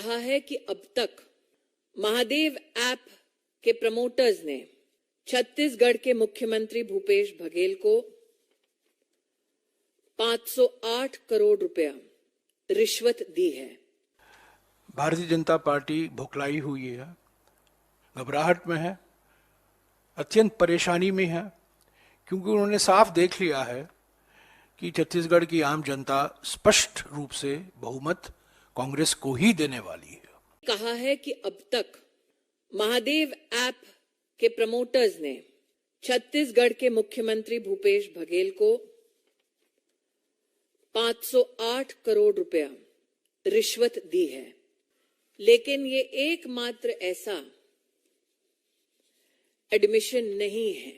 कहा है कि अब तक महादेव ऐप के प्रमोटर्स ने छत्तीसगढ़ के मुख्यमंत्री भूपेश बघेल को 508 करोड़ रुपया रिश्वत दी है। भारतीय जनता पार्टी भुखलाई हुई है, घबराहट में है, अत्यंत परेशानी में है, क्योंकि उन्होंने साफ देख लिया है कि छत्तीसगढ़ की आम जनता स्पष्ट रूप से बहुमत कांग्रेस को ही देने वाली है। कहा है कि अब तक महादेव ऐप के प्रमोटर्स ने छत्तीसगढ़ के मुख्यमंत्री भूपेश बघेल को 508 करोड़ रुपया रिश्वत दी है, लेकिन ये एकमात्र ऐसा एडमिशन नहीं है।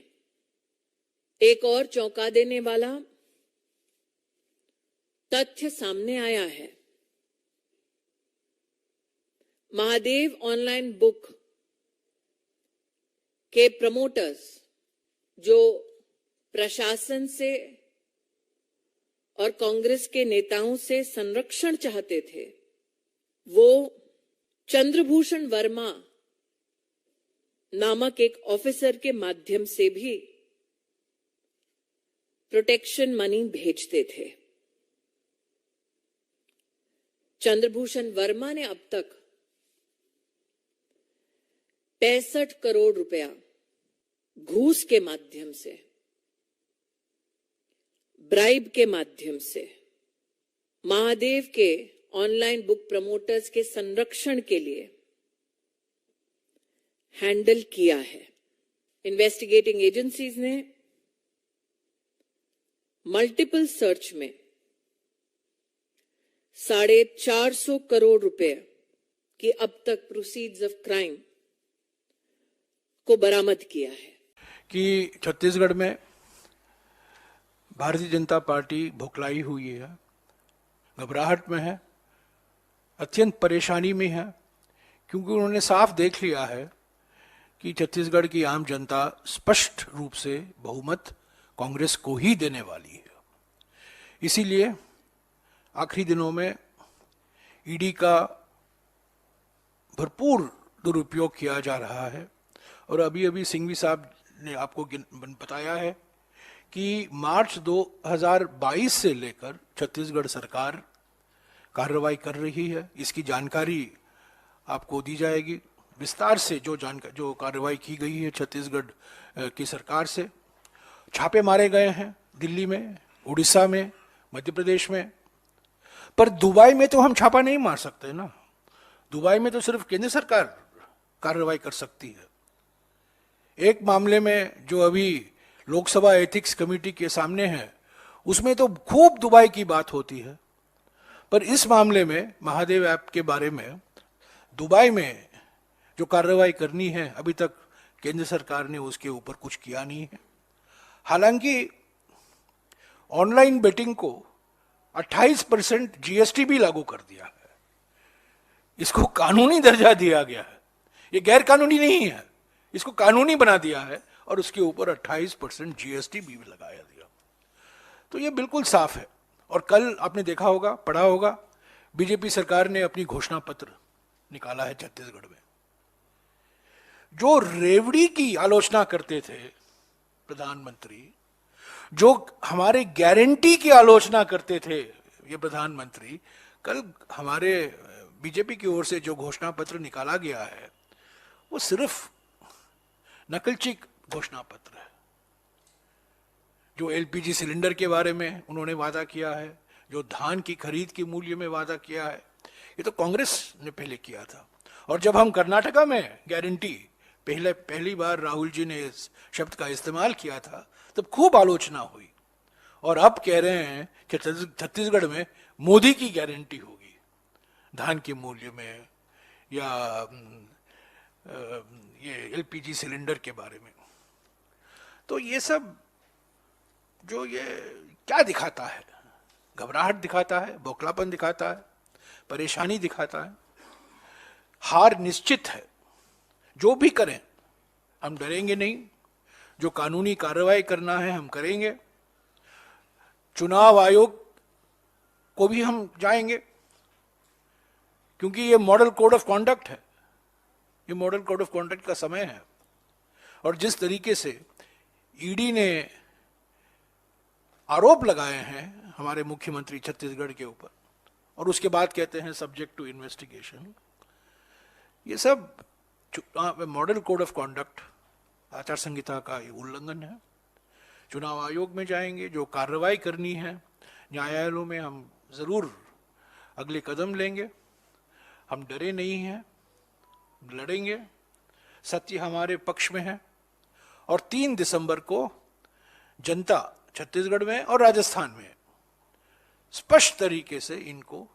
एक और चौंका देने वाला तथ्य सामने आया है। महादेव ऑनलाइन बुक के प्रमोटर्स जो प्रशासन से और कांग्रेस के नेताओं से संरक्षण चाहते थे, वो चंद्रभूषण वर्मा नामक एक ऑफिसर के माध्यम से भी प्रोटेक्शन मनी भेजते थे। चंद्रभूषण वर्मा ने अब तक 65 करोड़ रुपया घूस के माध्यम से, ब्राइब के माध्यम से महादेव के ऑनलाइन बुक प्रमोटर्स के संरक्षण के लिए हैंडल किया है। इन्वेस्टिगेटिंग एजेंसीज ने मल्टीपल सर्च में 450 करोड़ रुपए की अब तक प्रोसीड्स ऑफ क्राइम को बरामद किया है। कि छत्तीसगढ़ में भारतीय जनता पार्टी भुखलाई हुई है, घबराहट में है, अत्यंत परेशानी में है, क्योंकि उन्होंने साफ देख लिया है कि छत्तीसगढ़ की आम जनता स्पष्ट रूप से बहुमत कांग्रेस को ही देने वाली है। इसीलिए आखिरी दिनों में ईडी का भरपूर दुरुपयोग किया जा रहा है। और अभी अभी सिंघवी साहब ने आपको बताया है कि मार्च 2022 से लेकर छत्तीसगढ़ सरकार कार्रवाई कर रही है। इसकी जानकारी आपको दी जाएगी विस्तार से। जो कार्रवाई की गई है छत्तीसगढ़ की सरकार से, छापे मारे गए हैं दिल्ली में, उड़ीसा में, मध्य प्रदेश में। पर दुबई में तो हम छापा नहीं मार सकते ना। दुबई में तो सिर्फ केंद्र सरकार कार्रवाई कर सकती है। एक मामले में जो अभी लोकसभा एथिक्स कमेटी के सामने है, उसमें तो खूब दुबई की बात होती है, पर इस मामले में महादेव ऐप के बारे में दुबई में जो कार्रवाई करनी है, अभी तक केंद्र सरकार ने उसके ऊपर कुछ किया नहीं है। हालांकि ऑनलाइन बेटिंग को 28% जीएसटी भी लागू कर दिया है। इसको कानूनी दर्जा दिया गया है। ये गैर कानूनी नहीं है, इसको कानूनी बना दिया है और उसके ऊपर 28% जीएसटी भी लगाया दिया। तो ये बिल्कुल साफ है। और कल आपने देखा होगा, पढ़ा होगा, बीजेपी सरकार ने अपनी घोषणा पत्र निकाला है छत्तीसगढ़ में। जो रेवड़ी की आलोचना करते थे प्रधानमंत्री, जो हमारे गारंटी की आलोचना करते थे ये प्रधानमंत्री, कल हमारे बीजेपी की ओर से जो घोषणा पत्र निकाला गया है वो सिर्फ नकलची घोषणा पत्र है। जो एलपीजी सिलेंडर के बारे में उन्होंने वादा किया है, जो धान की खरीद के मूल्य में वादा किया है, ये तो कांग्रेस ने पहले किया था। और जब हम कर्नाटका में गारंटी पहली बार राहुल जी ने इस शब्द का इस्तेमाल किया था, तब खूब आलोचना हुई। और अब कह रहे हैं कि छत्तीसगढ़ में मोदी की गारंटी होगी धान के मूल्य में या ये एलपीजी सिलेंडर के बारे में। तो ये सब जो ये क्या दिखाता है? घबराहट दिखाता है, बौखलापन दिखाता है, परेशानी दिखाता है। हार निश्चित है। जो भी करें हम डरेंगे नहीं। जो कानूनी कार्रवाई करना है हम करेंगे। चुनाव आयोग को भी हम जाएंगे, क्योंकि ये मॉडल कोड ऑफ कॉन्डक्ट है, ये मॉडल कोड ऑफ कॉन्डक्ट का समय है। और जिस तरीके से ईडी ने आरोप लगाए हैं हमारे मुख्यमंत्री छत्तीसगढ़ के ऊपर, और उसके बाद कहते हैं सब्जेक्ट टू इन्वेस्टिगेशन, ये सब मॉडल कोड ऑफ कॉन्डक्ट, आचार संहिता का ये उल्लंघन है। चुनाव आयोग में जाएंगे, जो कार्रवाई करनी है न्यायालयों में हम जरूर अगले कदम लेंगे। हम डरे नहीं हैं, लड़ेंगे, सत्य हमारे पक्ष में है। और 3 दिसंबर को जनता छत्तीसगढ़ में और राजस्थान में स्पष्ट तरीके से इनको